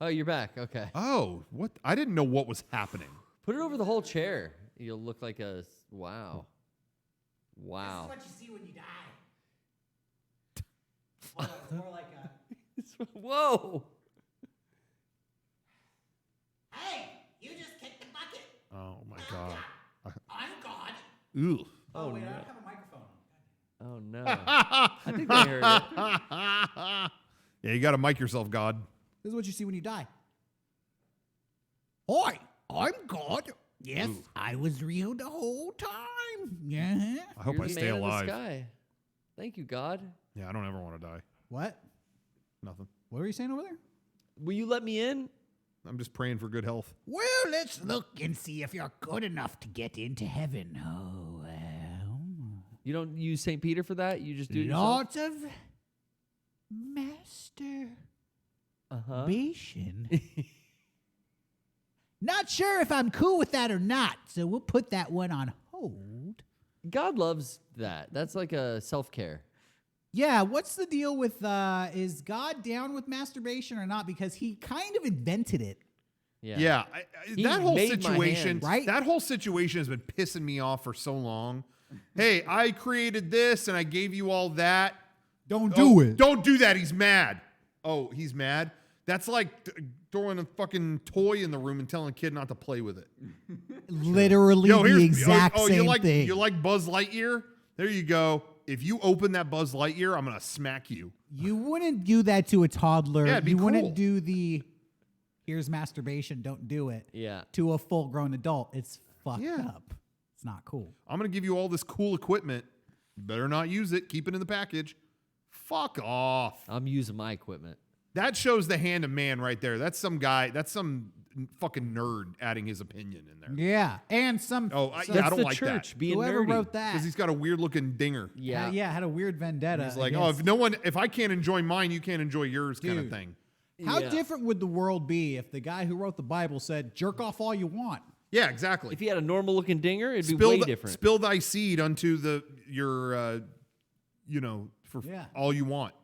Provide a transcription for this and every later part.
Oh, you're back. Okay. Oh, what? I didn't know what was happening. Put it over the whole chair. You'll look like a... Wow. Wow. This is what you see when you die. Well, it's more like a... Whoa. Hey, you just kicked the bucket. Oh, my God. I'm God. Ugh. Oh, wait, I don't have a microphone. Oh, no. I think they heard it. Yeah, you got to mic yourself, God. This is what you see when you die. Hi, I'm God. Yes, I was real the whole time. Yeah. I hope You're I the stay man in the alive. sky. Thank you, God. Yeah, I don't ever want to die. What? Nothing. What were you saying over there? Will you let me in? I'm just praying for good health. Well, let's look and see if you're good enough to get into heaven. Oh, well. You don't use St. Peter for that? You just do it yourself? Lots of masturbation. Not sure if I'm cool with that or not, so we'll put that one on hold. God loves that. That's like a self-care. Yeah, what's the deal with, is God down with masturbation or not? Because he kind of invented it. Yeah. He that whole made my situation, hands. Right? That whole situation has been pissing me off for so long. Hey, I created this and I gave you all that. Don't Don't do that. He's mad. Oh, he's mad? That's like throwing a fucking toy in the room and telling a kid not to play with it. Literally the exact same thing. You like Buzz Lightyear? There you go. If you open that Buzz Lightyear, I'm going to smack you. You wouldn't do that to a toddler. Yeah, it'd be you cool. wouldn't do the, here's masturbation, don't do it. Yeah. To a full-grown adult. It's fucked Yeah. up. It's not cool. I'm going to give you all this cool equipment. You better not use it. Keep it in the package. Fuck off. I'm using my equipment. That shows the hand of man right there. That's some guy. That's some fucking nerd adding his opinion in there. Yeah, and some. Oh, I some- don't That's the like church that. being whoever nerdy. wrote that. Because he's got a weird looking dinger. Yeah. had a weird vendetta. He's like, against- if I can't enjoy mine, you can't enjoy yours, kind of Dude. thing. How Yeah. different would the world be if the guy who wrote the Bible said, "Jerk off all you want"? Yeah, exactly. If he had a normal looking dinger, it'd be way different. Spill thy seed unto your, for Yeah. all you want.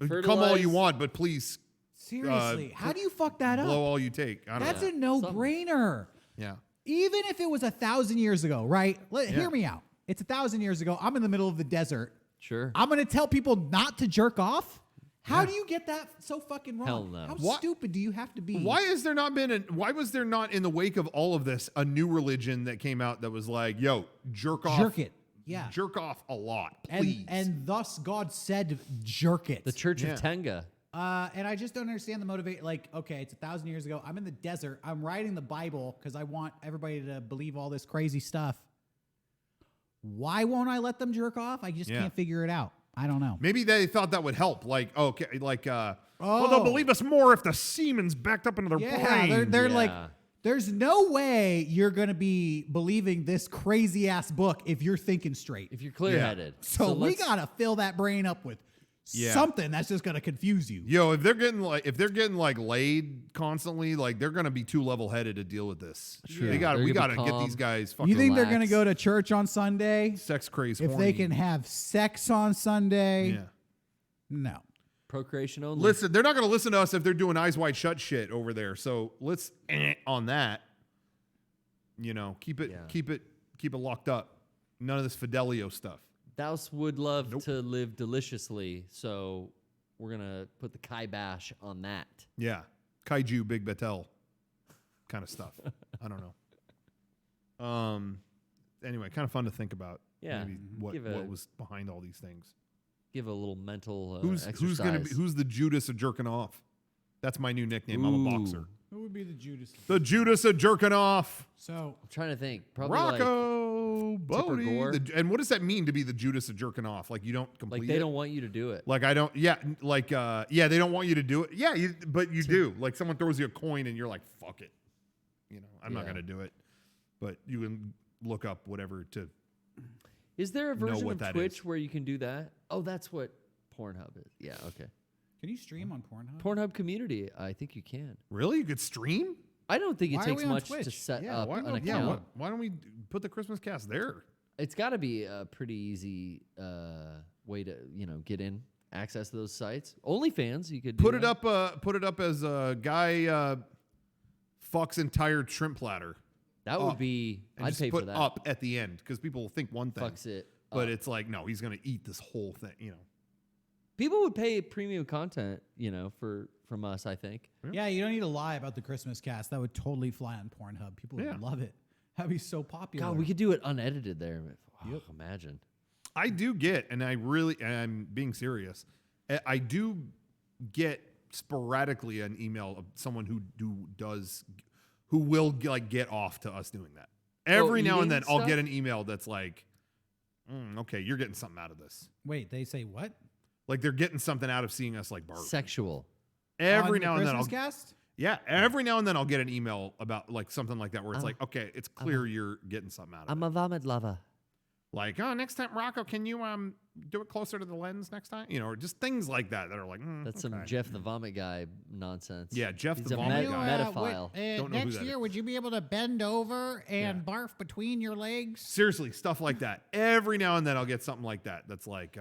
Come all Fertilize. you want, but please Seriously, how do you fuck that blow up? all you take. I don't That's know. a no-brainer. Yeah. Even if it was 1,000 years ago, right? Yeah. Hear me out. It's 1,000 years ago. I'm in the middle of the desert. Sure. I'm going to tell people not to jerk off? How do you get that so fucking wrong? Hell no. How What- stupid do you have to be? Why was there not in the wake of all of this a new religion that came out that was like, yo, jerk off. Jerk it. Yeah. Jerk off a lot, please. And thus God said, jerk it. The Church Yeah. of Tenga. And I just don't understand the motivate. Like, okay, it's 1,000 years ago. I'm in the desert. I'm writing the Bible because I want everybody to believe all this crazy stuff. Why won't I let them jerk off? I just can't figure it out. I don't know. Maybe they thought that would help. Like, okay, like, well, Oh. they'll believe us more if the semen's backed up into their Yeah, brain. they're Yeah. like, there's no way you're going to be believing this crazy ass book if you're thinking straight. If you're clear headed. So we let's- got to fill that brain up with something that's just going to confuse you. Yo, if they're getting like laid constantly, like they're gonna be too level headed to deal with this. True. We got They're to gonna be get calm. these guys fucking You think they're going to relax. go to church on Sunday sex crazy if they can have sex on Sunday? Yeah. No. Procreation only. Listen, they're not gonna listen to us if they're doing eyes wide shut shit over there. So let's on that. Keep it locked up. None of this Fidelio stuff. Thou would love to live deliciously, so we're going to put the kibosh on that. Yeah. Kaiju Big Betel kind of stuff. I don't know. Anyway, kind of fun to think about. Yeah. Maybe what was behind all these things. Give a little mental Who's exercise. who's the Judas of jerking off? That's my new nickname. I'm a boxer. Who would be the Judas? The Judas of jerking off. So I'm trying to think. Probably like Rocco Bodie. Gore. And what does that mean to be the Judas of jerking off? Like you don't complete they it? don't want you to do it. Like I don't. Yeah. Like yeah. They don't want you to do it. Yeah. But you do. Like someone throws you a coin and you're like, fuck it. I'm not gonna do it. But you can look up whatever to. Is there a version what of that Twitch is. where you can do that? Oh, that's what Pornhub is. Yeah, okay. can you stream on Pornhub? Pornhub community, I think you can. Really? You could stream? I don't think it Why are takes we on much to Twitch? set Yeah. up Why, an yeah. account. Why don't we put the Christmas cast there? It's got to be a pretty easy way to get in. access to those sites. OnlyFans, you could Put do it that. up. Put it up as a guy fucks entire shrimp platter. That would be. And I'd just pay put for that. up at the end because people will think one thing, Fucks it. but up. it's like no, he's gonna eat this whole thing. People would pay premium content, from us. I think. Yeah, you don't need to lie about the Christmas cast. That would totally fly on Pornhub. People would love it. That'd be so popular. God, we could do it unedited there. Wow, imagine. I do get, and I'm being serious. I do get sporadically an email of someone who will like get off to us doing that. Every now and then, eating I'll stuff? get an email that's like, "Okay, you're getting something out of this." Wait, they say what? Like they're getting something out of seeing us like barf. Sexual. Every On now the and then, Christmas cast? every now and then I'll get an email about like something like that where it's like, okay, it's clear you're getting something out of it. I'm a vomit lover. Like, next time, Rocco, can you do it closer to the lens next time? Or just things like that that are like, That's some Jeff the Vomit Guy nonsense. Yeah, Jeff He's the a Vomit guy. metaphile. Don't know who next that year, is. would you be able to bend over and barf between your legs? Seriously, stuff like that. Every now and then I'll get something like that. That's like,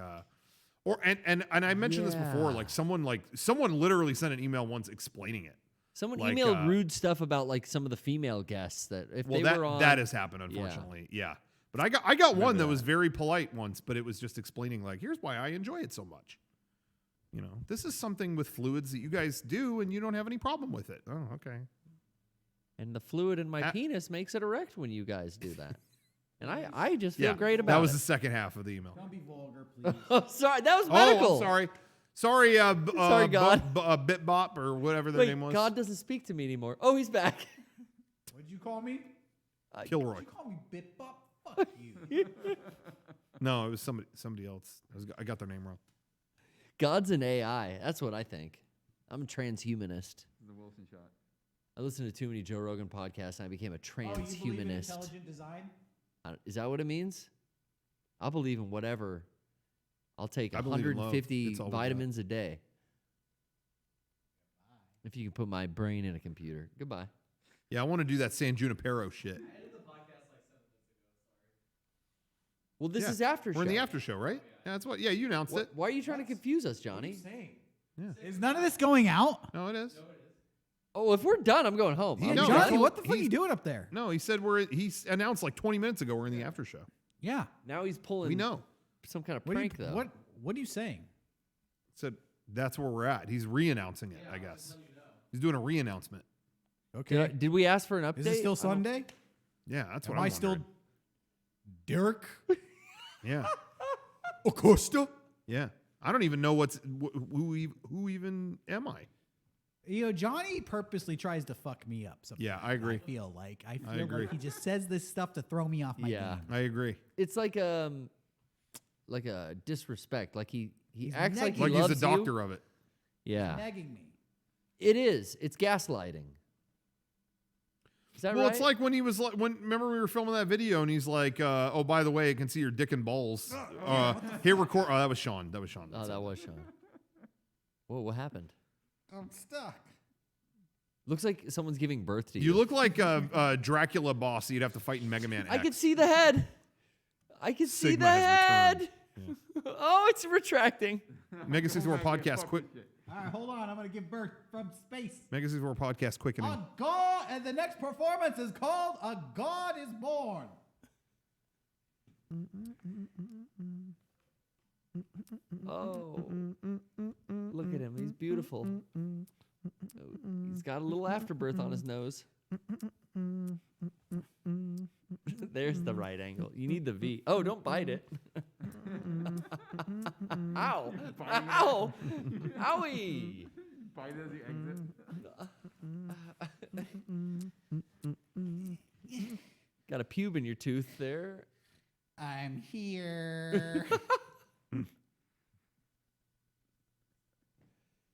and I mentioned this before. Yeah. Someone literally sent an email once explaining it. Someone Like, emailed rude stuff about like some of the female guests that if they were on. That has happened, unfortunately. Yeah. But I got one that was very polite once, but it was just explaining like, here's why I enjoy it so much. This is something with fluids that you guys do, and you don't have any problem with it. Oh, okay. And the fluid in my penis makes it erect when you guys do that. And I just feel great about that was it. the second half of the email. Don't be vulgar, please. Oh, sorry. That was medical. Oh, I'm sorry. Sorry, Sorry, God. Bitbop or whatever their Wait, name was. God doesn't speak to me anymore. Oh, he's back. What'd you call me? Kilroy. Did you call me Bitbop? Fuck you. No, it was somebody else. I got their name wrong. God's an AI. That's what I think. I'm a transhumanist. The Wilson shot. I listened to too many Joe Rogan podcasts and I became a Oh, you believe in transhumanist. intelligent design? Is that what it means? I'll believe in whatever. I'll take I believe in love. 150 It's all we got. vitamins a day. If you can put my brain in a computer. Goodbye. Yeah, I want to do that San Junipero shit. Well, this Yeah, is after show. We're in the after show, right? Yeah, that's what. Yeah, you announced it. Why are you trying to confuse us, Johnny? Is none of this going out? No, it is. Oh, if we're done, I'm going home. Yeah, No, Johnny, he's- what the fuck are he's- you doing up there? No, he said he announced like 20 minutes ago we're in the after show. Yeah. Now he's pulling We know. some kind of What prank, though. What are you saying? Said that's where we're at. He's re-announcing it, I guess. He's doing a re-announcement. Okay. Did we ask for an update? Is it still I don't- Sunday? Yeah, that's what Am I'm I still wondering. Derek Yeah. Acosta? Yeah. I don't even know who even am I? Johnny purposely tries to fuck me up. Sometimes. Yeah, I agree. I feel like agree. he just says this stuff to throw me off my Yeah. game. I agree. It's like a disrespect. Like he acts like he Like loves he's a doctor you. of it. Yeah, Nagging me. it is. It's gaslighting. Is that Well, right? it's like when he was like, remember we were filming that video and he's like, oh, by the way, I can see your dick and balls. Here, record. Oh, that was Sean. Oh, that was Sean. Whoa, what happened? I'm stuck. Looks like someone's giving birth to you. You look like a Dracula boss you'd have to fight in Mega Man X. I could see the head. I could see Sigma the has head. Oh, it's retracting. Mega64 podcast quick. All right, hold on. I'm going to give birth from space. Mega64 podcast quickening. A God, and the next performance is called A God is Born. Oh, look at him. He's beautiful. He's got a little afterbirth on his nose. There's the right angle. You need the V. Oh, don't bite it. Ow. Ow. Owie. Bite as you exit. Got a pube in your tooth there. I'm here.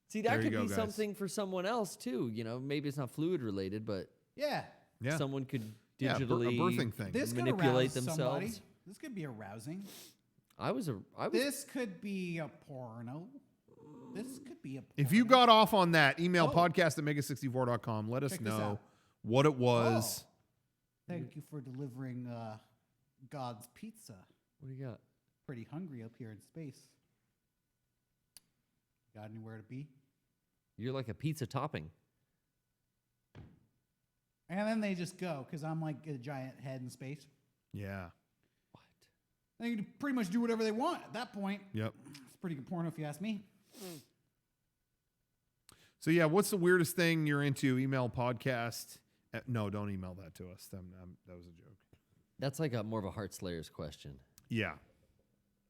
See, that There you could go, be guys. something for someone else too. Maybe it's not fluid related, but Yeah. Yeah. someone could Yeah, a digitally birthing thing. This could manipulate arouse themselves. somebody. This could be arousing. I was This could be a porno. This could be a porno. If you got off on that, email Oh. podcast at mega64.com. Let us Check this know out. what it was. Oh. Thank you for delivering God's pizza. What do you got? Pretty hungry up here in space. Got anywhere to be? You're like a pizza topping. And then they just go because I'm like a giant head in space. Yeah. They can pretty much do whatever they want at that point. Yep. It's pretty good porno if you ask me. So yeah, what's the weirdest thing you're into? Email podcast. No, don't email that to us. That was a joke. That's like more of a Heart Slayers question. Yeah.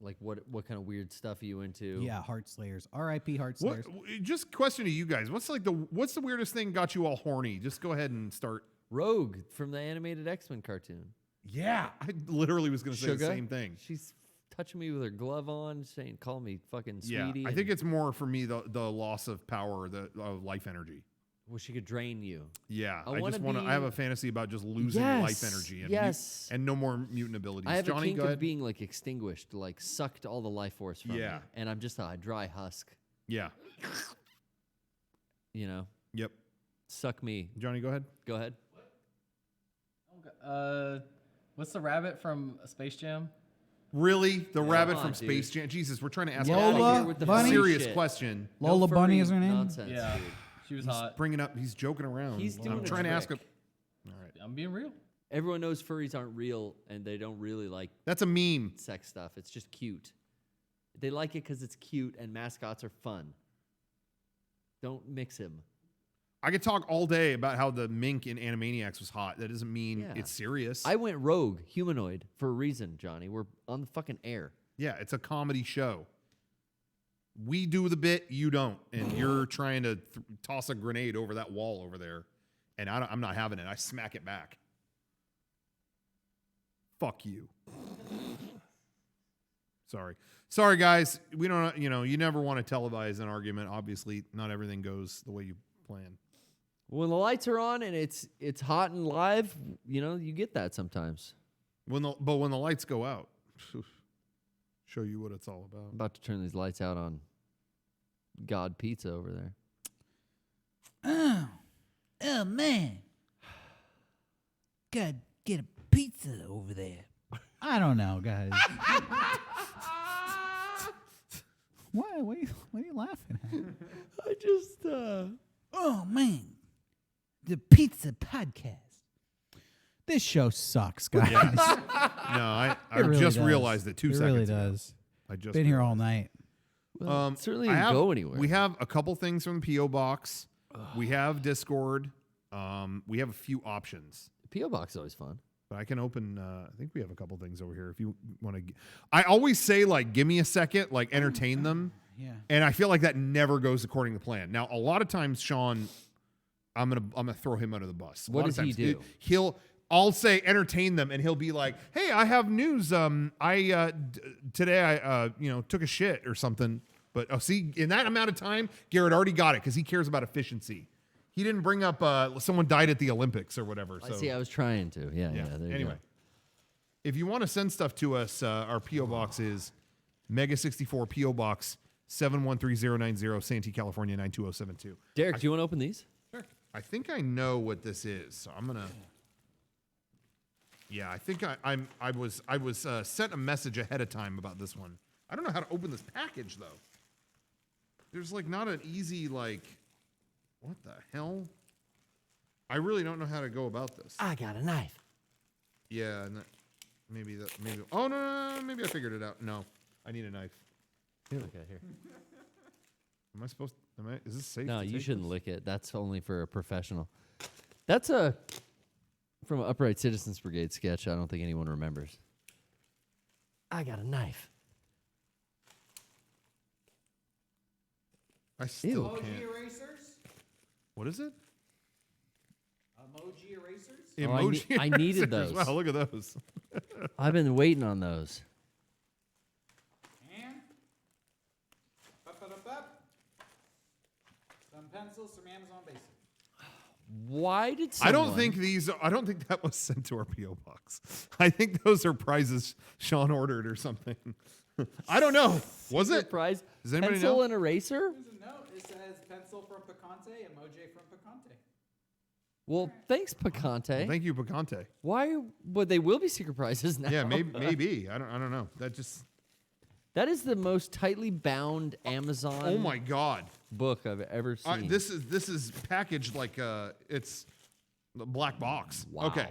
Like what kind of weird stuff are you into? Yeah, Heart Slayers. R.I.P. Heart Slayers. Just question to you guys. What's the weirdest thing got you all horny? Just go ahead and start. Rogue from the animated X-Men cartoon. Yeah, I literally was going to say the Sugar? same thing. She's touching me with her glove on, saying, "Call me fucking sweetie." Yeah, I think it's more for me the loss of power, the life energy. well, she could drain you. Yeah, I I just wanna want to. be- I have a fantasy about just losing Yes, life energy and yes. and no more mutant abilities. I have Johnny, a kink go of ahead. being like extinguished, like sucked all the life force from Yeah. me, and I'm just a dry husk. Yeah. You know, Yep. suck me. Johnny, go ahead. Go ahead. What's the rabbit from Space Jam? Really, the rabbit come from on, Space dude. Jam? Jesus, we're trying to ask Get outta Lola here with the a Bunny? furry serious shit. question. Lola No Bunny furry is her name? Nonsense, Yeah, dude. she was He's hot. bringing up. He's joking around. He's doing I'm a trying to ask him. trick. All right, I'm being real. Everyone knows furries aren't real, and they don't really like that's a meme. sex stuff. It's just cute. They like it because it's cute, and mascots are fun. Don't mix him. I could talk all day about how the mink in Animaniacs was hot. That doesn't mean Yeah. it's serious. I went rogue, humanoid, for a reason, Johnny. We're on the fucking air. Yeah, it's a comedy show. We do the bit, you don't, and you're trying to toss a grenade over that wall over there, and I'm not having it. I smack it back. Fuck you. Sorry, guys. We don't. You never want to televise an argument. Obviously, not everything goes the way you plan. When the lights are on and it's hot and live, you get that sometimes. When the lights go out, show you what it's all about. I'm about to turn these lights out on God Pizza over there. Oh man. Gotta get a pizza over there. I don't know, guys. Why? What are you laughing at? I just, Oh man. The Pizza Podcast. This show sucks, guys. No, I It really just does. realized it 2 It seconds really ago. does. I just Been here all night. well, it certainly I didn't have- go anywhere. We have a couple things from the P.O. Box. We have Discord. We have a few options. P.O. Box is always fun. But I can open, I think we have a couple things over here if you want to. I always say, like, give me a second, like, entertain them. Yeah. And I feel like that never goes according to plan. Now, a lot of times, Sean, I'm gonna throw him under the bus. What A lot of does he times, do? I'll say entertain them, and he'll be like, "Hey, I have news. Today I took a shit or something." But see, in that amount of time, Garrett already got it because he cares about efficiency. He didn't bring up someone died at the Olympics or whatever. I So see. I was trying to. Yeah. There you anyway, go. if you want to send stuff to us, our P.O. Box is Mega64 P.O. Box 713090, Santee, California 92072. Derek, do you want to open these? I think I know what this is, so I'm gonna. Yeah, I think I was sent a message ahead of time about this one. I don't know how to open this package though. There's like not an easy like. What the hell? I really don't know how to go about this. I got a knife. Yeah, maybe. Oh no, maybe I figured it out. No, I need a knife. Okay, here. Am I supposed? Is this safe? No, to you take shouldn't this? lick it. That's only for a professional. That's from an Upright Citizens Brigade sketch. I don't think anyone remembers. I got a knife. I still Ew. can't. erasers? What is it? Emoji erasers? Oh, Emoji. I needed erasers. those. Wow, look at those. I've been waiting on those. And some pencils from Amazon Basic. Why did I someone... don't think that was sent to our P.O. box. I think those are prizes Sean ordered or something. I don't know. Was it? Prize Does anybody pencil know? and eraser? There's a note. It says pencil from Picante, emoji from Picante. Well, thanks, Picante. Thank you, Picante. Why? But they will be secret prizes now. Yeah, maybe. I don't know. That just. That is the most tightly bound Amazon Oh my God. book I've ever seen. This is packaged like it's the black box. Wow. Okay.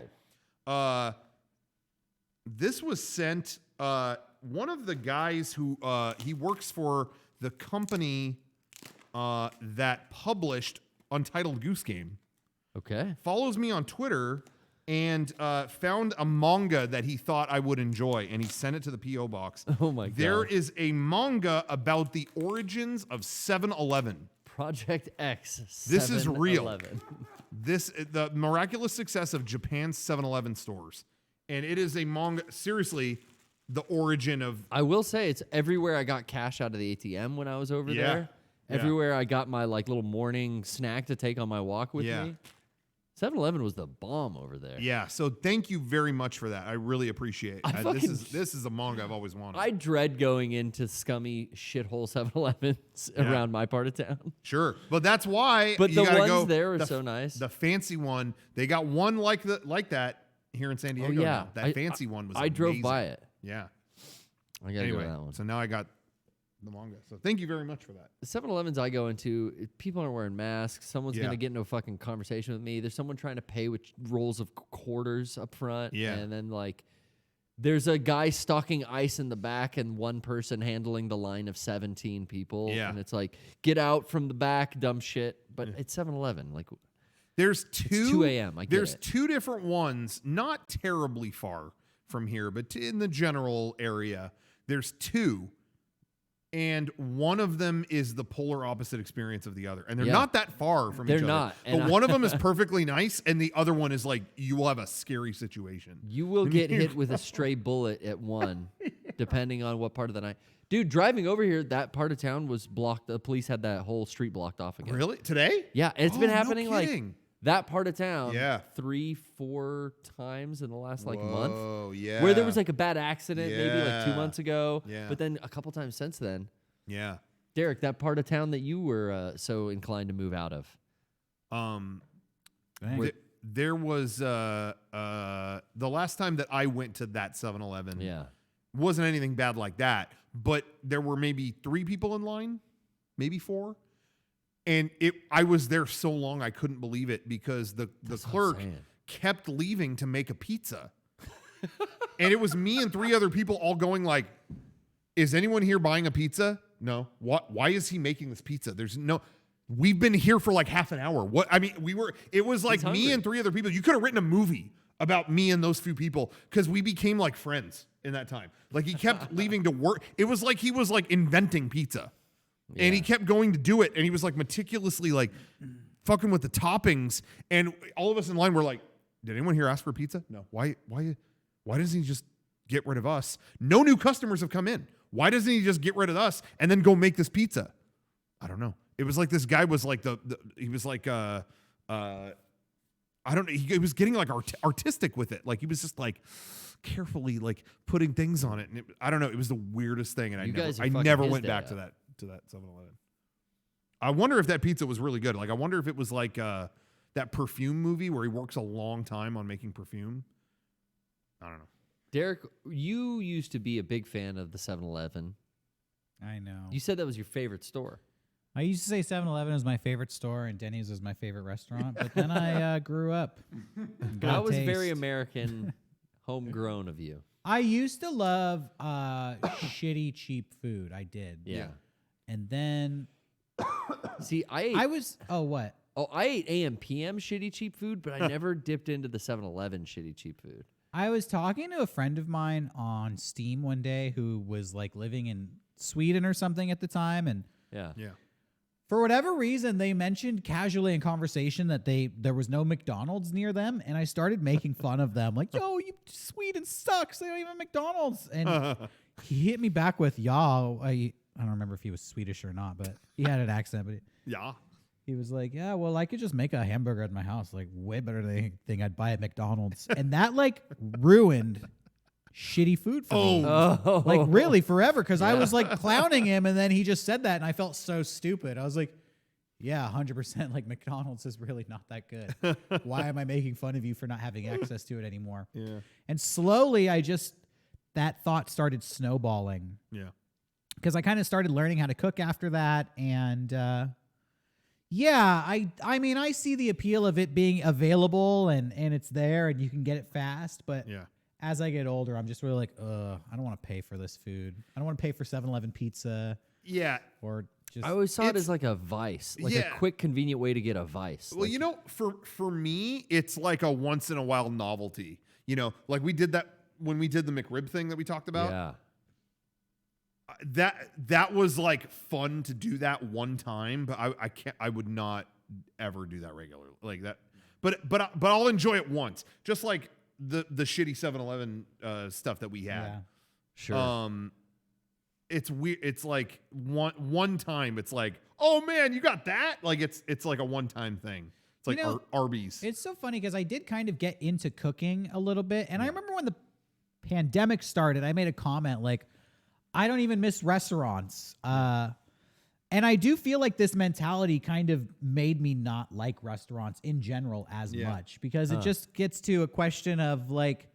This was sent. One of the guys who he works for the company that published Untitled Goose Game Okay. follows me on Twitter and found a manga that he thought I would enjoy, and he sent it to the P.O. box. Oh my God. There is a manga about the origins of 7-Eleven. Project X. This is real. 7-Eleven. The miraculous success of Japan's 7-Eleven stores. And it is a manga, seriously, the origin of... I will say it's everywhere I got cash out of the ATM when I was over Yeah. there. Yeah. Everywhere I got my like little morning snack to take on my walk with Yeah. me. 7-Eleven was the bomb over there. Yeah, so thank you very much for that. I really appreciate it. This is a manga I've always wanted. I dread going into scummy shithole 7-Elevens around my part of town. Sure, but that's why. But you the gotta ones go, there are the- so nice. The fancy one, they got one like that here in San Diego. yeah. now. That fancy one was. I drove amazing. by it. Yeah. I gotta Anyway, go to that one. so now I got the manga. So thank you very much for that. 7-Elevens I go into, people aren't wearing masks. Someone's Yeah. gonna get into a fucking conversation with me. There's someone trying to pay with rolls of quarters up front. Yeah. And then like there's a guy stocking ice in the back and one person handling the line of 17 people. Yeah. And it's like, get out from the back, dumb shit. But it's 7-Eleven. Like There's two. 2 a.m., I get There's it. two different ones, not terribly far from here, but in the general area. There's two. And one of them is the polar opposite experience of the other. And they're Yeah. not that far from They're each other. not, and But one of them is perfectly nice, and the other one is like, you will have a scary situation. you will get hit with a stray bullet at one, depending on what part of the night. Dude, driving over here, that part of town was blocked. The police had that whole street blocked off again. Really? Today? Yeah, it's Oh, been no happening like kidding. that part of town Yeah. 3-4 times in the last like month. Oh, yeah. Where there was like a bad accident maybe like 2 Yeah. months ago. Yeah. But then a couple times since then. Yeah. Derek, that part of town that you were so inclined to move out of. There was the last time that I went to that 7-Eleven. Yeah. Wasn't anything bad like that, but there were maybe 3 people in line, maybe 4. And I was there so long I couldn't believe it because the clerk insane. kept leaving to make a pizza. And it was me and 3 other people all going like, is anyone here buying a pizza? No. Why is he making this pizza? There's no. We've been here for like half an hour. What? I mean, it was like me hungry. and 3 other people. You could have written a movie about me and those few people because we became like friends in that time. Like he kept leaving to work. It was like he was like inventing pizza. And he kept going to do it. And he was like meticulously like fucking with the toppings. And all of us in line were like, did anyone here ask for pizza? No. Why doesn't he just get rid of us? No new customers have come in. Why doesn't he just get rid of us and then go make this pizza? I don't know. It was like this guy was like he was like I don't know. He was getting like artistic with it. Like he was just like carefully like putting things on it. And I don't know. It was the weirdest thing. And You guys are I fucking never his went day back up. to that 7-Eleven. I wonder if that pizza was really good. Like I wonder if it was like that perfume movie where he works a long time on making perfume. I don't know. Derek, you used to be a big fan of the 7-Eleven. I know. You said that was your favorite store. I used to say 7-Eleven was my favorite store and Denny's was my favorite restaurant, but then I grew up. and got That was taste. very American, homegrown of you. I used to love shitty, cheap food. I did. Yeah. And then See, I I ate AM PM shitty cheap food, but I never dipped into the 7-Eleven shitty cheap food. I was talking to a friend of mine on Steam one day who was like living in Sweden or something at the time, and Yeah. Yeah. for whatever reason, they mentioned casually in conversation that there was no McDonald's near them, and I started making fun of them, like, "Yo, Sweden sucks. They don't even have McDonald's." And he hit me back with, "Y'all." I don't remember if he was Swedish or not, but he had an accent. But Yeah. he was like, "Yeah, well, I could just make a hamburger at my house, like way better than anything I'd buy at McDonald's," and that like ruined shitty food for me. Oh, Like really forever, because I was like clowning him, and then he just said that, and I felt so stupid. I was like, "Yeah, 100%. Like McDonald's is really not that good. Why am I making fun of you for not having access to it anymore?" Yeah. And slowly, that thought started snowballing. Yeah. because I kind of started learning how to cook after that. And yeah, I mean, I see the appeal of it being available and it's there and you can get it fast. But Yeah. as I get older, I'm just really like, I don't want to pay for this food. I don't want to pay for 7-Eleven pizza Yeah. or just. I always saw it It's- as like a vice, like Yeah. a quick, convenient way to get a vice. Well, Like, you know, for me, it's like a once in a while novelty. You know, like we did that when we did the McRib thing that we talked about. yeah, That was like fun to do that one time, but I would not ever do that regularly like that. But I'll enjoy it once, just like the shitty 7-Eleven stuff that we Yeah. had. sure. It's weird. It's like one time. It's like, oh man, you got that? Like it's like a one time thing. It's like You know, Arby's. It's so funny because I did kind of get into cooking a little bit. And I remember when the pandemic started, I made a comment like, I don't even miss restaurants. And I do feel like this mentality kind of made me not like restaurants in general as Yeah. much because it just gets to a question of like,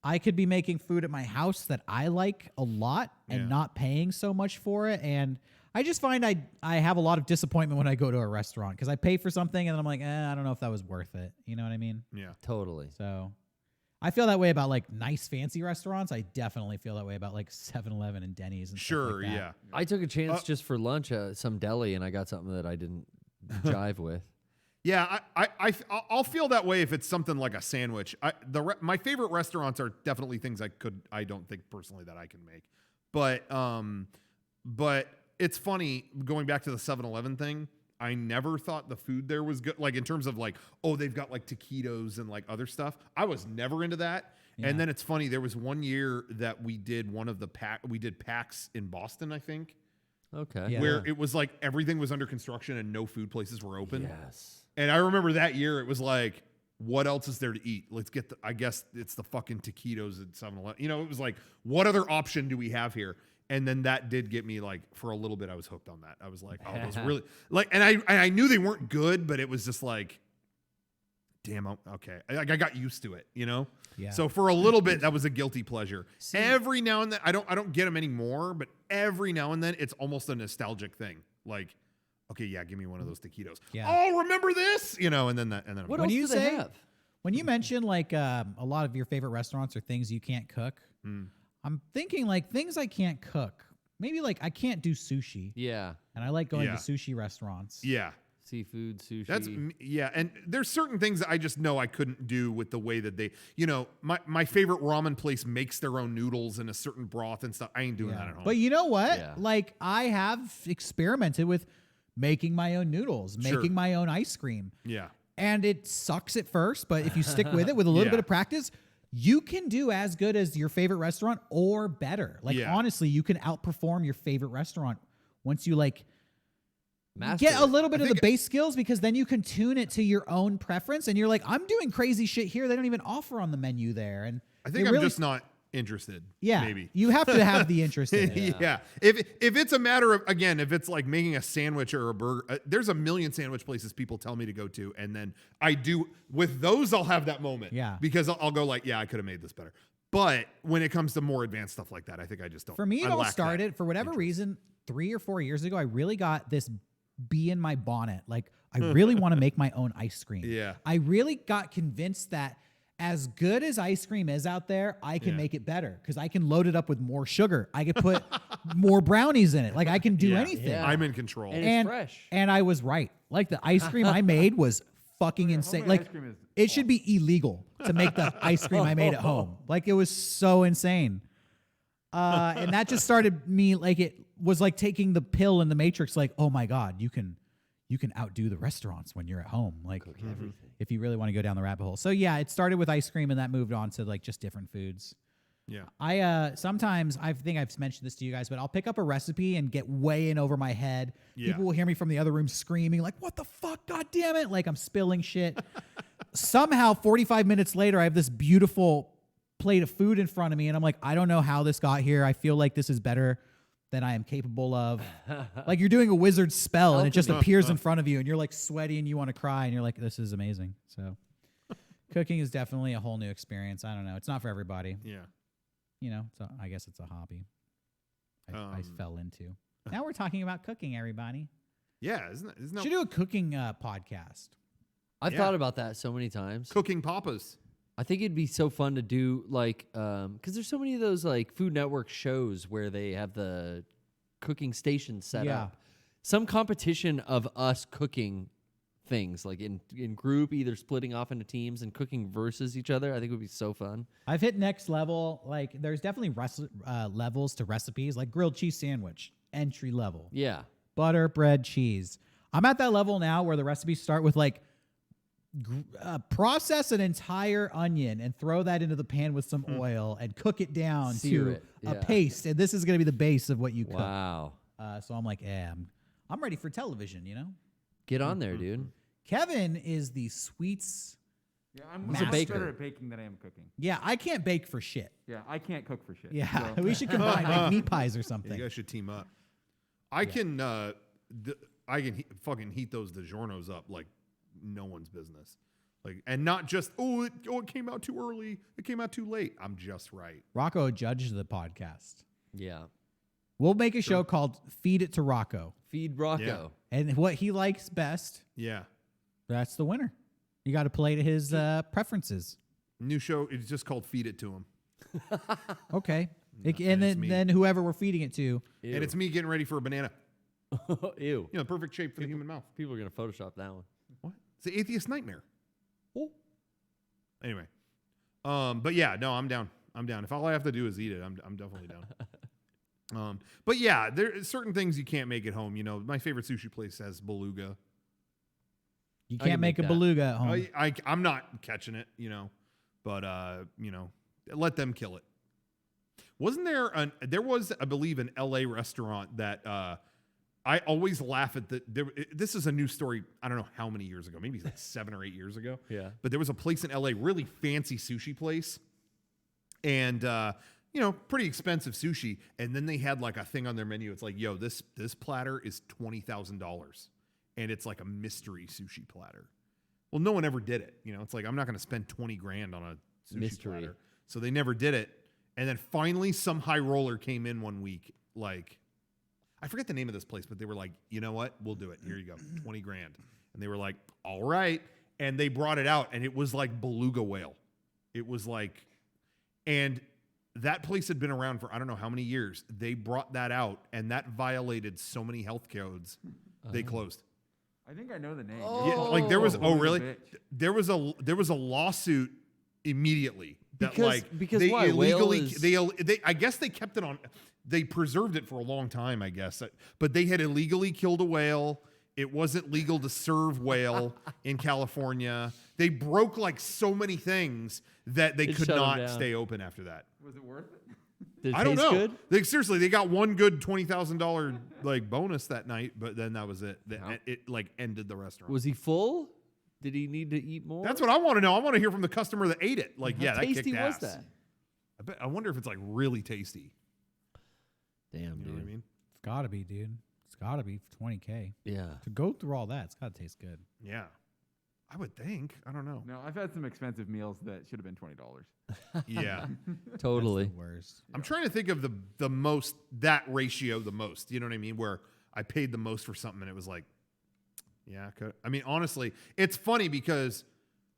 I could be making food at my house that I like a lot and Yeah. not paying so much for it. And I just find I have a lot of disappointment when I go to a restaurant because I pay for something and then I'm like, I don't know if that was worth it. You know what I mean? Yeah. Totally. So I feel that way about like nice fancy restaurants. I definitely feel that way about like 7-Eleven and Denny's and Sure. stuff like that. Yeah. I took a chance just for lunch at some deli, and I got something that I didn't jive with. Yeah, I'll feel that way if it's something like a sandwich. My favorite restaurants are definitely things I don't think personally that I can make. But it's funny going back to the 7-Eleven thing. I never thought the food there was good. Like in terms of like, oh, they've got like taquitos and like other stuff. I was never into that. Yeah. And then it's funny. There was one year that we did we did PAX in Boston, I think, Okay. Yeah. where it was like everything was under construction and no food places were open. Yes. And I remember that year, it was like, what else is there to eat? Let's get I guess it's the fucking taquitos at 7-Eleven. You know, it was like, what other option do we have here? And then that did get me like, for a little bit, I was hooked on that. I was like, oh, those really, like, and I knew they weren't good, but it was just like, damn, okay. I got used to it, you know? Yeah. So for a little bit, that was a guilty pleasure. Every now and then, I don't get them anymore, but every now and then, it's almost a nostalgic thing. Like, okay, yeah, give me one of those taquitos. Yeah. Oh, remember this? You know, and then I'm What When else you do they say- have? When you mention like a lot of your favorite restaurants or things you can't cook, I'm thinking like things I can't cook. Maybe like I can't do sushi, Yeah. and I like going Yeah. to sushi restaurants. yeah. Seafood, sushi. That's yeah, and there's certain things that I just know I couldn't do with the way that they, you know, my favorite ramen place makes their own noodles in a certain broth and stuff. I ain't doing that at home. But you know what? Yeah. Like I have experimented with making my own noodles, Sure. making my own ice cream. yeah, And it sucks at first, but if you stick with it with a little Yeah. bit of practice, you can do as good as your favorite restaurant or better. Like Yeah. honestly, you can outperform your favorite restaurant once you like Master get a it. little bit I of the think- base skills because then you can tune it to your own preference and you're like, I'm doing crazy shit here they don't even offer on the menu there. And I think it I'm really- just not interested. yeah, maybe. you have to have the interest in it. Yeah. If it's a matter of, again, if it's like making a sandwich or a burger, there's a million sandwich places people tell me to go to, and then I do with those. I'll have that moment. Yeah. Because I'll go like, yeah, I could have made this better. But when it comes to more advanced stuff like that, I think I just don't. For me, it I all lack that started for whatever interest. reason 3 or 4 years ago. I really got this bee in my bonnet. Like, I really want to make my own ice cream. Yeah. I really got convinced that as good as ice cream is out there, I can Yeah. make it better because I can load it up with more sugar. I could put more brownies in it. Like, I can do Yeah. anything. Yeah. I'm in control. And it's And, fresh. and I was right. Like, the ice cream I made was fucking insane. homemade Like, ice cream is it should be illegal to make the ice cream I made at home. Like, it was so insane. And that just started me, like, it was like taking the pill in the Matrix. Like, oh my God, you can outdo the restaurants when you're at home. Like, if you really want to go down the rabbit hole. So yeah, it started with ice cream and that moved on to like just different foods. Yeah. I sometimes I think I've mentioned this to you guys, but I'll pick up a recipe and get way in over my head. Yeah. People will hear me from the other room screaming like, "What the fuck? God damn it!" Like I'm spilling shit. Somehow, 45 minutes later, I have this beautiful plate of food in front of me, and I'm like, I don't know how this got here. I feel like this is better than I am capable of. Like you're doing a wizard spell, and it just appears in front of you, and you're like sweaty and you want to cry, and you're like, this is amazing. So, cooking is definitely a whole new experience. I don't know. It's not for everybody. Yeah. You know, so I guess it's a hobby. I fell into. Now we're talking about cooking, everybody. Yeah, isn't that Should do a cooking podcast. I've Yeah. thought about that so many times. cooking papas? I think it'd be so fun to do like because there's so many of those like Food Network shows where they have the cooking station set Yeah. up. Some competition of us cooking things like in group, either splitting off into teams and cooking versus each other. I think would be so fun. I've hit next level. Like, there's definitely levels to recipes, like grilled cheese sandwich, entry level. Yeah. Butter, bread, cheese. I'm at that level now where the recipes start with like process an entire onion and throw that into the pan with some oil and cook it down Sear to it, a yeah. paste. And this is going to be the base of what you cook. Wow. So I'm like, I'm ready for television, you know? Get on there, dude. Kevin is the sweets. Yeah, I'm He's a much baker. better at baking than I am cooking. Yeah, I can't bake for shit. Yeah, I can't cook for shit. Yeah, so- we should combine like meat pies or You something. guys should team up. I can fucking heat those DiGiorno's up like no one's business. Like, and not just it came out too early, it came out too late. I'm just right. Rocco judged the podcast. Yeah. We'll make a show called Feed It to Rocco. Feed Rocco. And what he likes best, Yeah. that's the winner. You got to play to his preferences. New show. It's just called Feed It to Him, Okay. And it's me. then whoever we're feeding it to. Ew. and it's me getting ready for a banana. Ew. You know, perfect shape for the human mouth. People are gonna Photoshop that one. What? It's the atheist nightmare. Oh. Anyway, but yeah, no, I'm down. I'm down. If all I have to do is eat it, I'm definitely down. But yeah, there are certain things you can't make at home. You know, my favorite sushi place has beluga. You I can can't make make a that. beluga at home. I'm not catching it, you know, but you know, let them kill it. Wasn't there there was, I believe, an LA restaurant that I always laugh at this is a news story. I don't know how many years ago, maybe like 7 or 8 years ago. Yeah. But there was a place in LA, really fancy sushi place. And you know, pretty expensive sushi. And then they had like a thing on their menu. It's like, yo, this platter is $20,000. And it's like a mystery sushi platter. Well, no one ever did it. You know, it's like, I'm not going to spend 20 grand on a sushi Mystery. platter. So they never did it. And then finally some high roller came in one week. Like, I forget the name of this place, but they were like, you know what? We'll do it. Here you go. 20 grand. And they were like, all right. And they brought it out and it was like beluga whale. It was like, and that place had been around for I don't know how many years. They brought that out and that violated so many health codes. They closed. I think I know the name. Yeah, like there was. Oh. Oh, really? Bitch. There was a lawsuit immediately that Because they why? Whale illegally is- they I guess they kept it on. They preserved it for a long time, I guess, but they had illegally killed a whale. It wasn't legal to serve whale in California. They broke like so many things that they It could shut 'em not down. stay open after that. Was it worth it? Did it I don't taste know. good? Seriously, they got one good $20,000 like bonus that night, but then that was it. It like ended the restaurant. Was he full? Did he need to eat more? That's what I want to know. I want to hear from the customer that ate it. Like, How yeah, that tasty kicked was ass. that? I wonder if it's like really tasty. Damn, You know dude. what I mean? It's got to be, dude. It's got to be $20K. Yeah. To go through all that, it's got to taste good. Yeah, I would think. I don't know. No, I've had some expensive meals that should have been $20. Yeah, Totally. That's the worst. I'm trying to think of the most that ratio the most. You know what I mean? Where I paid the most for something and it was like, yeah. I mean, honestly, it's funny because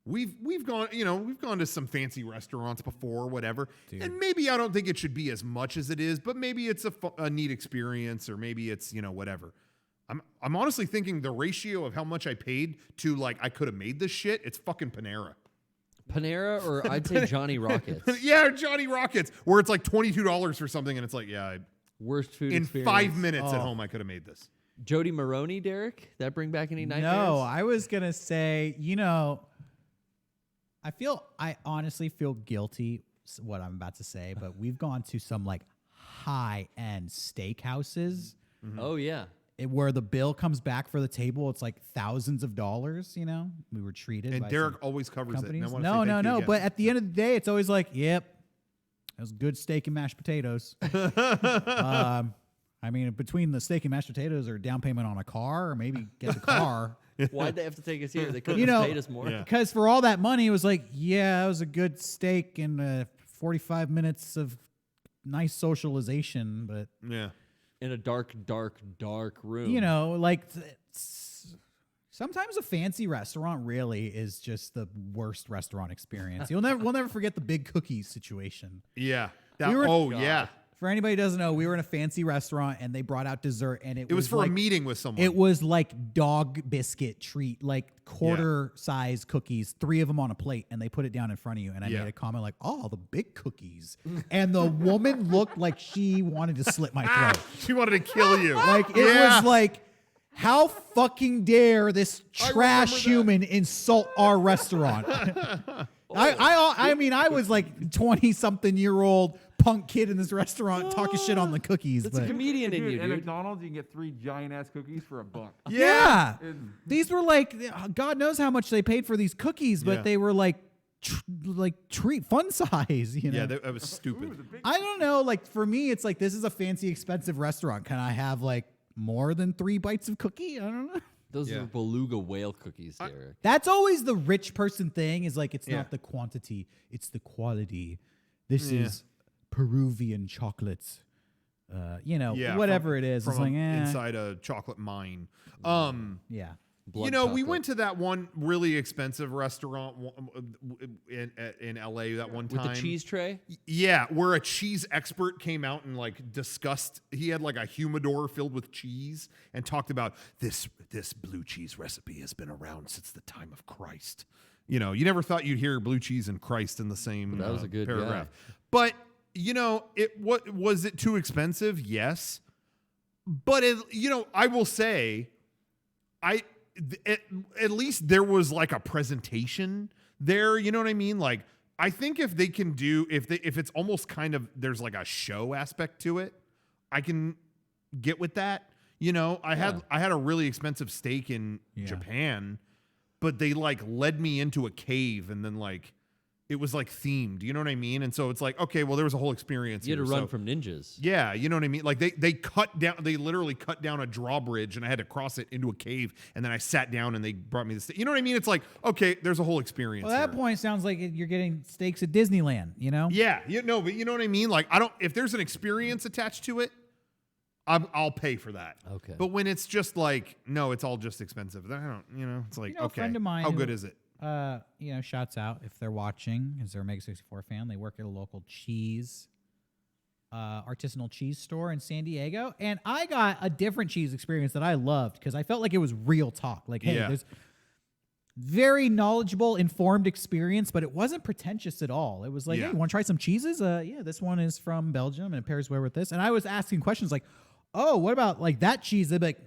we've gone to some fancy restaurants before, whatever, Dude. and maybe I don't think it should be as much as it is, but maybe it's a neat experience, or maybe it's whatever. I'm honestly thinking the ratio of how much I paid to like I could have made this shit. It's fucking Panera. Panera or I'd say Johnny Rockets. Yeah, Johnny Rockets, where it's like $22 for something, and it's like, yeah, Worst food in experience. 5 minutes at Oh. home I could have made this. Jody Maroney, Derek? That bring back any nightmares? No, I was going to say, I honestly feel guilty what I'm about to say, but we've gone to some like high-end steakhouses Oh, yeah. where the bill comes back for the table. It's like thousands of dollars, We were treated And by Derek some always covers companies. it. And I wanna say No. thank you again. But at the end of the day, it's always like, yep, that was good steak and mashed potatoes. I mean, between the steak and mashed potatoes or down payment on a car, or maybe get the car. Why'd they have to take us here? They couldn't You have know, paid us more. Yeah. Because for all that money, it was like, yeah, it was a good steak and 45 minutes of nice socialization, but Yeah. In a dark, dark, dark room. you know, like sometimes a fancy restaurant really is just the worst restaurant experience. We'll never forget the big cookies situation. Yeah. Yeah. For anybody who doesn't know, we were in a fancy restaurant and they brought out dessert and It was for like, a meeting with someone. it was like dog biscuit treat, like quarter size cookies, 3 of them on a plate, and they put it down in front of you. And I Yeah. made a comment like, "Oh, the big cookies," and the woman looked like she wanted to slit my throat. She wanted to kill you. Like it was like, how fucking dare this trash human insult our restaurant? I mean, I was like 20-something-year-old punk kid in this restaurant talking shit on the cookies. That's a But comedian in Dude, you, at dude. McDonald's, you can get 3 giant ass cookies for $1. yeah, It's- these were like, God knows how much they paid for these cookies, but Yeah. they were like treat fun size. You know? Yeah, that was stupid. I don't know. Like for me, it's like this is a fancy, expensive restaurant. Can I have like more than 3 bites of cookie? I don't know. Those Yeah. are beluga whale cookies, Derek. That's always the rich person thing. Is like it's Yeah. not the quantity, it's the quality. This Yeah. is Peruvian chocolates. You know, Yeah, whatever from- it is. It's from like, inside a chocolate mine. yeah. Blood You know, we chocolate. went to that one really expensive restaurant in LA that one With time. the cheese tray? Yeah, where a cheese expert came out and like discussed. He had like a humidor filled with cheese and talked about this blue cheese recipe has been around since the time of Christ. You know, you never thought you'd hear blue cheese and Christ in the same But that was a good paragraph. guy. But you know, what was it too expensive? Yes, but I will say, at least there was like a presentation there. You know what I mean? Like, I think if they can do, if it's almost kind of, there's like a show aspect to it, I can get with that. You know, I had a really expensive steak in Japan, but they like led me into a cave and then like, it was like themed, you know what I mean? And so it's like, okay, well, there was a whole experience. You had to here, run so- from ninjas. Yeah, you know what I mean? Like they literally cut down a drawbridge and I had to cross it into a cave and then I sat down and they brought me this. You know what I mean? It's like, okay, there's a whole experience. Well, at that here. point, sounds like you're getting steaks at Disneyland. You know? Yeah, but you know what I mean? Like if there's an experience attached to it, I'll pay for that. Okay. But when it's just like, no, it's all just expensive. Then I don't, it's like, You know, a okay, friend of mine how who- good is it? Shouts out if they're watching, because they're a Mega64 fan. They work at a local cheese, artisanal cheese store in San Diego. And I got a different cheese experience that I loved because I felt like it was real talk. Like, hey, Yeah. there's very knowledgeable, informed experience, but it wasn't pretentious at all. It was like, Yeah. hey, you want to try some cheeses? Yeah, this one is from Belgium and it pairs well with this. And I was asking questions like, oh, what about like that cheese? They'd be like,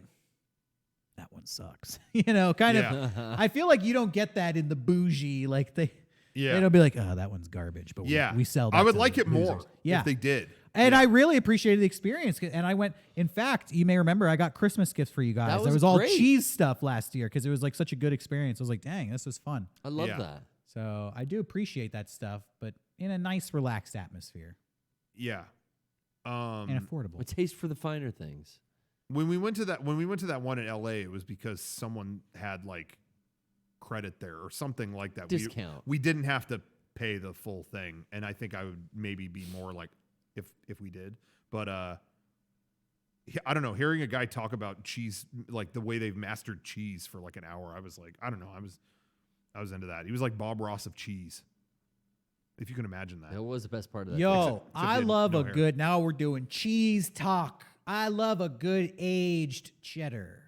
that one sucks. Kind Yeah. of. I feel like you don't get that in the bougie. Like they Yeah. don't be like, oh, that one's garbage. But Yeah. we sell that. I would to like the it more losers. Yeah. if they did. And Yeah. I really appreciated the experience. And I went, in fact, you may remember I got Christmas gifts for you guys. That There was was all great. cheese stuff last year because it was like such a good experience. I was like, dang, this was fun. I love Yeah. that. So I do appreciate that stuff, but in a nice, relaxed atmosphere Yeah. and affordable. A taste for the finer things. When we went to that one in LA, it was because someone had like credit there or something like that. Discount. We didn't have to pay the full thing, and I think I would maybe be more like if we did. But I don't know. Hearing a guy talk about cheese, like the way they've mastered cheese for like an hour, I was like, I don't know. I was into that. He was like Bob Ross of cheese, if you can imagine that. That was the best part of that. Yo, except he I had love no a hair. good, now we're doing cheese talk. I love a good aged cheddar.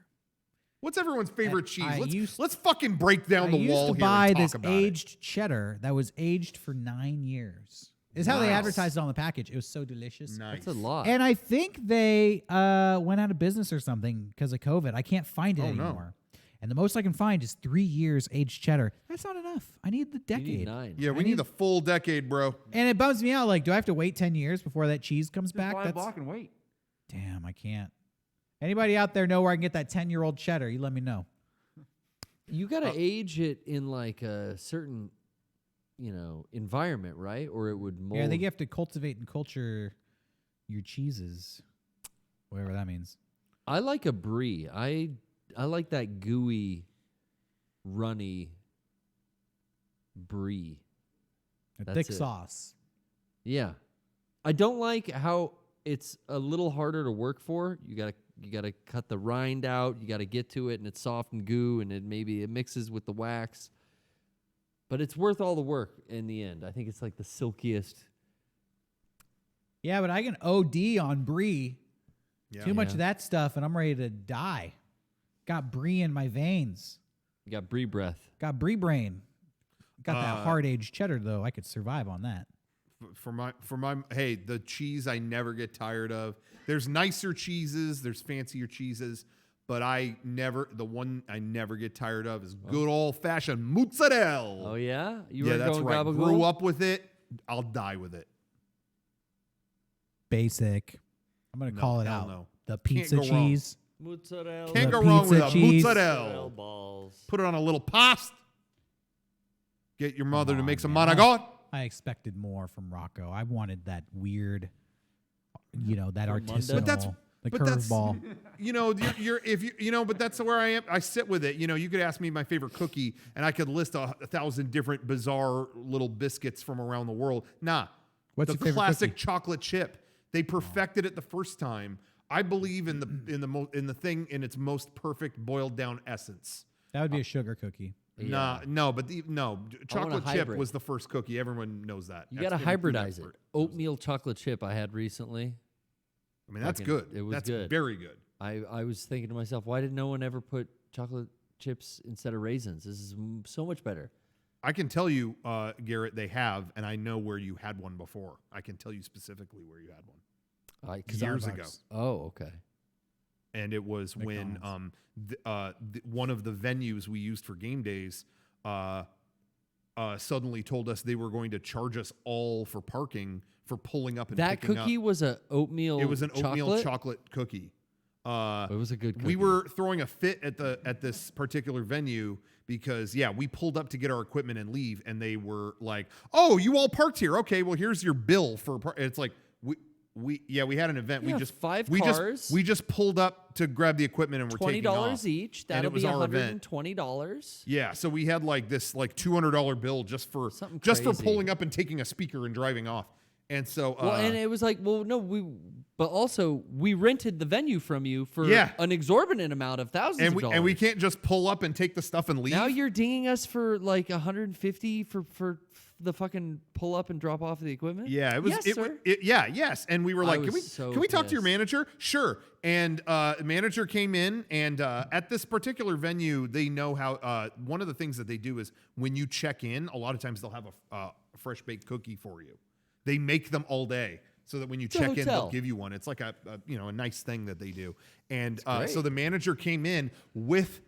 What's everyone's favorite cheese? I Let's fucking break down I the used wall to here buy and talk this about it. aged cheddar that was aged for 9 years. Is how they Nice. advertised it on the package. It was so delicious. Nice. That's a lot. And I think they went out of business or something because of COVID. I can't find it Oh, no. anymore. And the most I can find is 3 years aged cheddar. That's not enough. I need the You need decade. 9. Yeah, we need the full decade, bro. And it bums me out. Like, do I have to wait 10 years before that cheese comes Just back? buy a block and wait. Damn, I can't. Anybody out there know where I can get that 10-year-old cheddar? You let me know. You got to age it in like a certain, environment, right? Or it would mold. Yeah, I think you have to cultivate and culture your cheeses, whatever that means. I like a brie. I like that gooey, runny brie. A That's thick it. sauce. Yeah. I don't like how it's a little harder to work for. You gotta cut the rind out. You gotta get to it, and it's soft and goo, and it mixes with the wax. But it's worth all the work in the end. I think it's like the silkiest. Yeah, but I can OD on brie. Yeah. Too much of that stuff, and I'm ready to die. Got brie in my veins. You got brie breath. Got brie brain. Got that hard aged cheddar though. I could survive on that. For my hey, the cheese I never get tired of. There's nicer cheeses, there's fancier cheeses, but the one I never get tired of is good old fashioned mozzarella. Oh yeah, Yeah, that's right. Grew up with it. I'll die with it. Basic. I'm gonna call it hell out. no. The Can't pizza go wrong. cheese. Mozzarella. Can't The go wrong with pizza a cheese. mozzarella. balls. Put it on a little pasta. Get your mother to on, make some man. managot. I expected more from Rocco. I wanted that weird, that Monday. artisanal, But that's- the but that's- curveball. But that's where I am. I sit with it. You could ask me my favorite cookie, and I could list 1,000 different bizarre little biscuits from around the world. Nah, What's the your favorite classic cookie? chocolate chip. They perfected it the first time. I believe in the thing in its most perfect boiled down essence. That would be a sugar cookie. Yeah. Chocolate chip hybrid. was the first cookie. Everyone knows that. You That's gotta any food hybridize it. expert. Oatmeal chocolate chip I had recently. I mean, that's Fucking- good. it was that's good. very good. I was thinking to myself, why did no one ever put chocolate chips instead of raisins? This is so much better. I can tell you, Garrett, they have, and I know where you had one before. I can tell you specifically where you had one. 'Cause Years ago. Starbucks. Oh, okay. And it was when one of the venues we used for game days suddenly told us they were going to charge us all for parking for pulling up and That picking cookie up. was a oatmeal. It was an oatmeal chocolate cookie. It was a good cookie. We were throwing a fit at this particular venue because we pulled up to get our equipment and leave, and they were like, "Oh, you all parked here? Okay, well here's your bill for." It's like we had an event. Yeah, we just 5 we cars. just we just pulled up to grab the equipment and we're taking $20 off. each. And That'll it was be our event. $120. Yeah, so we had like this $200 bill just for Something for crazy. pulling up and taking a speaker and driving off. And so Well, and it was like, but also we rented the venue from you for an exorbitant amount of thousands of dollars. and we can't just pull up and take the stuff and leave. Now you're dinging us for like $150 for the fucking pull up and drop off of the equipment. Yeah, it was. Yes, it, sir. it- yeah, yes. And we were like, was so can we talk to your pissed. manager? Sure. And the manager came in, and at this particular venue, they know how. One of the things that they do is when you check in, a lot of times they'll have a fresh baked cookie for you. They make them all day. So that when you a check in, they'll hotel. give you one. It's like a nice thing that they do. And great. so the manager came in with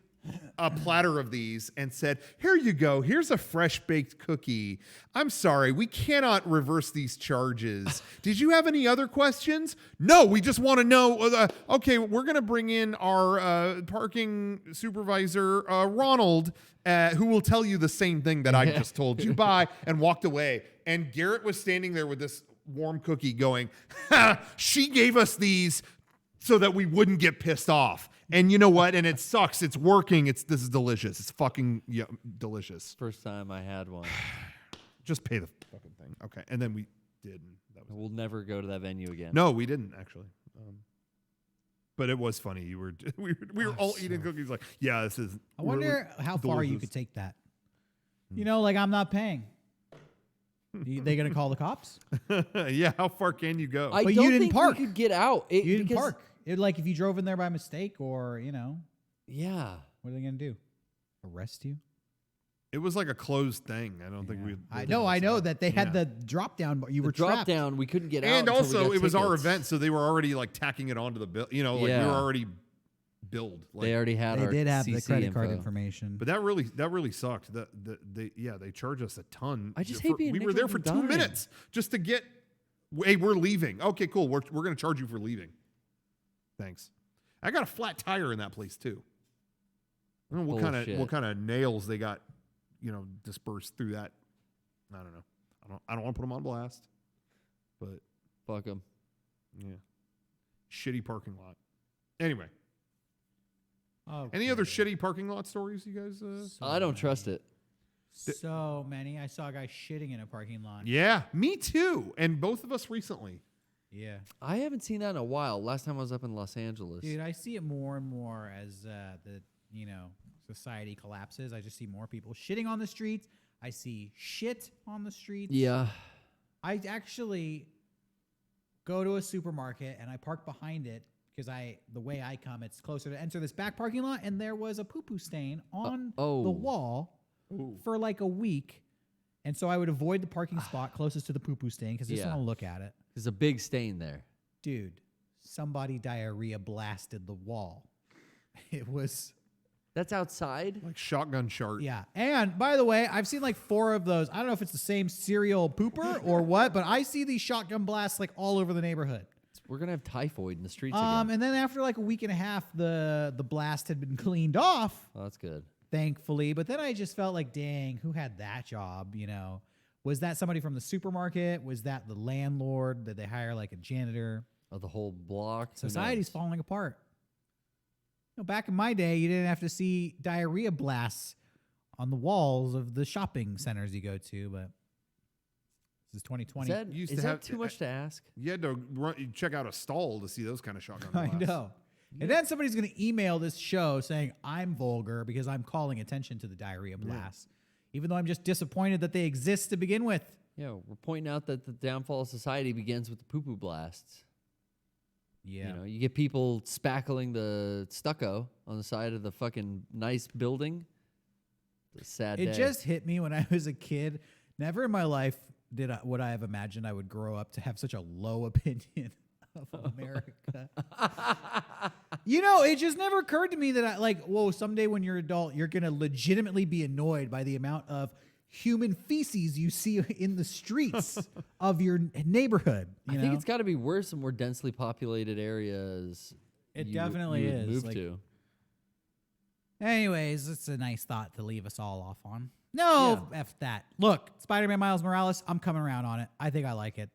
a platter of these and said, "Here you go. Here's a fresh baked cookie. I'm sorry, we cannot reverse these charges. Did you have any other questions? No, we just want to know. Okay, we're going to bring in our parking supervisor, Ronald, who will tell you the same thing that I just told you." Bye, and walked away. And Garrett was standing there with this warm cookie going, "She gave us these so that we wouldn't get pissed off. And you know what? And it sucks. It's working. This is delicious. It's fucking delicious. First time I had one. Just pay the fucking thing." Okay. And then we did. And that was We'll never go to that venue again. No, we didn't actually. But it was funny. We were all eating cookies like, yeah, this is. I wonder how far you delicious. could take that. Like I'm not paying. They gonna call the cops? Yeah, how far can you go? I But don't you didn't think park. we could get out. You didn't because- park. Like if you drove in there by mistake, or Yeah. what are they gonna do? Arrest you? It was like a closed thing. I don't think we. I know that they had the drop down, but you were Drop trapped. down. We couldn't get out. And until we also, got it was our tickets. event, so they were already like tacking it onto the bill. We were Yeah. already billed. Like, They already had They our did have the CC credit card info. information. But that really sucked. They charge us a ton. I just hate being We were there for nickel and 2 dimed. minutes just to get. Hey, we're leaving. Okay, cool. We're going to charge you for leaving. Thanks. I got a flat tire in that place too. I don't know Bullshit. what kind of nails they got, dispersed through that. I don't know. I don't want to put them on blast. But Fuck them. yeah, shitty parking lot. Anyway, Oh, any other shitty parking lot stories you guys? I don't trust it. So many. I saw a guy shitting in a parking lot. Yeah, me too. And both of us recently. Yeah. I haven't seen that in a while. Last time I was up in Los Angeles. Dude, I see it more and more as society collapses. I just see more people shitting on the streets. I see shit on the streets. Yeah. I actually go to a supermarket and I park behind it because the way I come, it's closer to enter this back parking lot, and there was a poo-poo stain on the wall for like a week. And so I would avoid the parking spot closest to the poo-poo stain because I just want to look at it. There's a big stain there. Dude, somebody diarrhea blasted the wall. It was... That's outside? Like shotgun shart. Yeah. And by the way, I've seen like 4 of those. I don't know if it's the same serial pooper or what, but I see these shotgun blasts like all over the neighborhood. We're going to have typhoid in the streets again. And then after like a week and a half, the blast had been cleaned off, Oh, that's good. thankfully. But then I just felt like, dang, who had that job? Was that somebody from the supermarket? Was that the landlord? Did they hire like a janitor? Oh, the whole block? Who Society's knows? falling apart. Back in my day, you didn't have to see diarrhea blasts on the walls of the shopping centers you go to, but this is 2020. Is that too much to ask? You had to check out a stall to see those kind of shotgun I blasts. know. And then somebody's going to email this show saying I'm vulgar because I'm calling attention to the diarrhea blasts, even though I'm just disappointed that they exist to begin with. Yeah, we're pointing out that the downfall of society begins with the poo-poo blasts. Yeah. You get people spackling the stucco on the side of the fucking nice building. It's a sad day. It just hit me when I was a kid. Never in my life would I have imagined I would grow up to have such a low opinion of America. It just never occurred to me that someday when you're adult, you're going to legitimately be annoyed by the amount of human feces you see in the streets of your neighborhood. I think it's got to be worse in more densely populated areas. It definitely would is. Move to. Anyways, it's a nice thought to leave us all off on. No, F that. Look, Spider-Man Miles Morales, I'm coming around on it. I think I like it.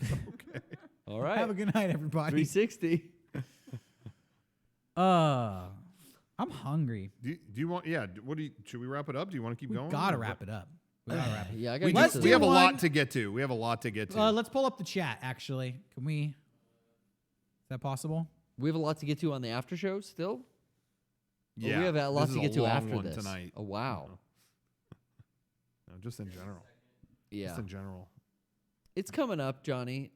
Okay. All right. Have a good night, everybody. 360. I'm hungry. Do you want? Yeah. Should we wrap it up? Do you want to keep going? Gotta wrap it up. We gotta wrap it. Yeah, I We, got do, to we have a one. lot to get to. We have a lot to get to. Let's pull up the chat, actually. Can we? Is that possible? We have a lot to get to on the after show still. yeah. We have a lot this to is get to long after one this tonight. Oh wow. No, just in general. Yeah. Just in general. It's coming up, Johnny.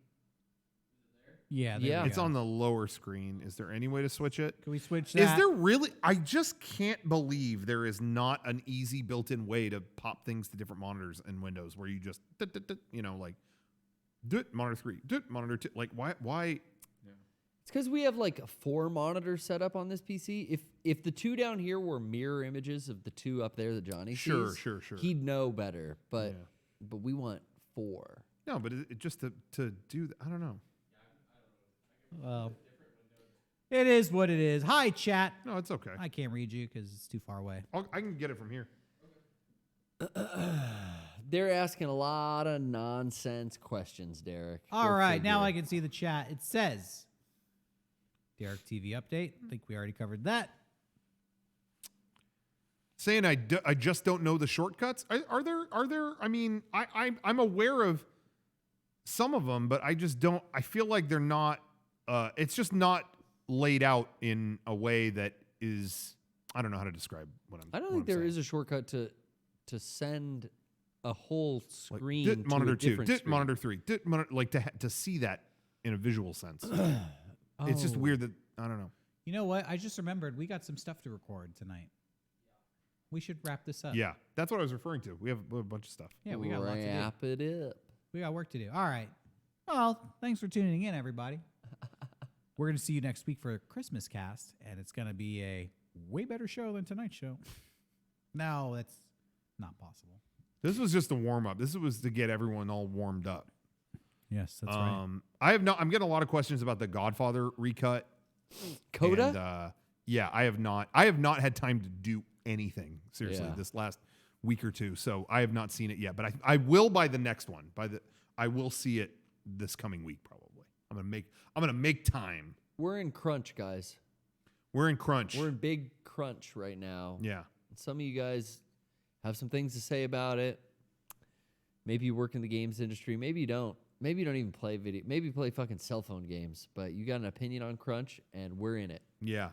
Yeah. Yeah. It's on the lower screen. Is there any way to switch it? Can we switch that? Is there really? I just can't believe there is not an easy built-in way to pop things to different monitors and windows where you just, like, do it, monitor 3, do it, monitor 2. Like, why? It's because we have like 4 monitors set up on this PC. If the 2 down here were mirror images of the 2 up there that Johnny Sure, sees, sure. he'd know better. But Yeah. but we want 4. No, but it just to do that, I don't know. Well, it is what it is. Hi, chat. No, it's okay. I can't read you because it's too far away. I can get it from here. They're asking a lot of nonsense questions, Derek. All right, now I can see the chat. It says, Derek TV update. I think we already covered that. Saying I just don't know the shortcuts. Are there? I mean, I'm aware of some of them, but I just don't. I feel like they're not. It's just not laid out in a way that is. I don't know how to describe what I'm. I don't think there is a shortcut to send a whole like, screen did to monitor a 2, different did screen. monitor 3, did monitor, like to see that in a visual sense. It's just Oh. weird that I don't know. You know what? I just remembered we got some stuff to record tonight. We should wrap this up. Yeah, that's what I was referring to. We have a bunch of stuff. Yeah, we got lots to do. Wrap it up. We got work to do. All right. Well, thanks for tuning in, everybody. We're going to see you next week for a Christmas cast, and it's going to be a way better show than tonight's show. No, that's not possible. This was just a warm up. This was to get everyone all warmed up. Yes, that's right. I'm getting a lot of questions about the Godfather recut. Coda? And, yeah, I have not had time to do anything seriously Yeah. this last week or two, so I have not seen it yet. But I will by the next one. I will see it this coming week probably. I'm gonna make time. We're in crunch, guys. We're in crunch. We're in big crunch right now. Yeah. Some of you guys have some things to say about it. Maybe you work in the games industry. Maybe you don't. Maybe you don't even play video. Maybe you play fucking cell phone games. But you got an opinion on crunch, and we're in it. Yeah.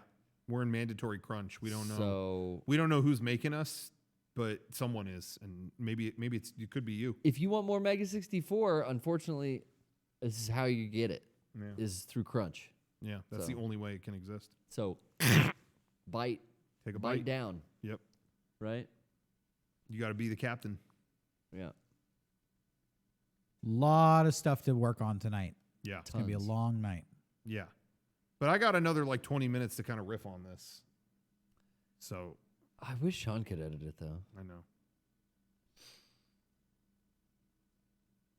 We're in mandatory crunch. We don't know. So We don't know who's making us, but someone is, and maybe it could be you. if you want more Mega64, unfortunately, this is how you get it. Yeah. Is through crunch. Yeah, that's So. the only way it can exist. So bite Take a bite bite. down, Yep. right? You got to be the captain. Yeah. Lot of stuff to work on tonight. Yeah. It's gonna be a Tons. long night. Yeah. But I got another like 20 minutes to kind of riff on this. So I wish Sean could edit it though. I know.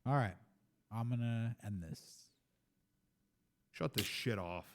All right, I'm gonna end this. Shut this shit off.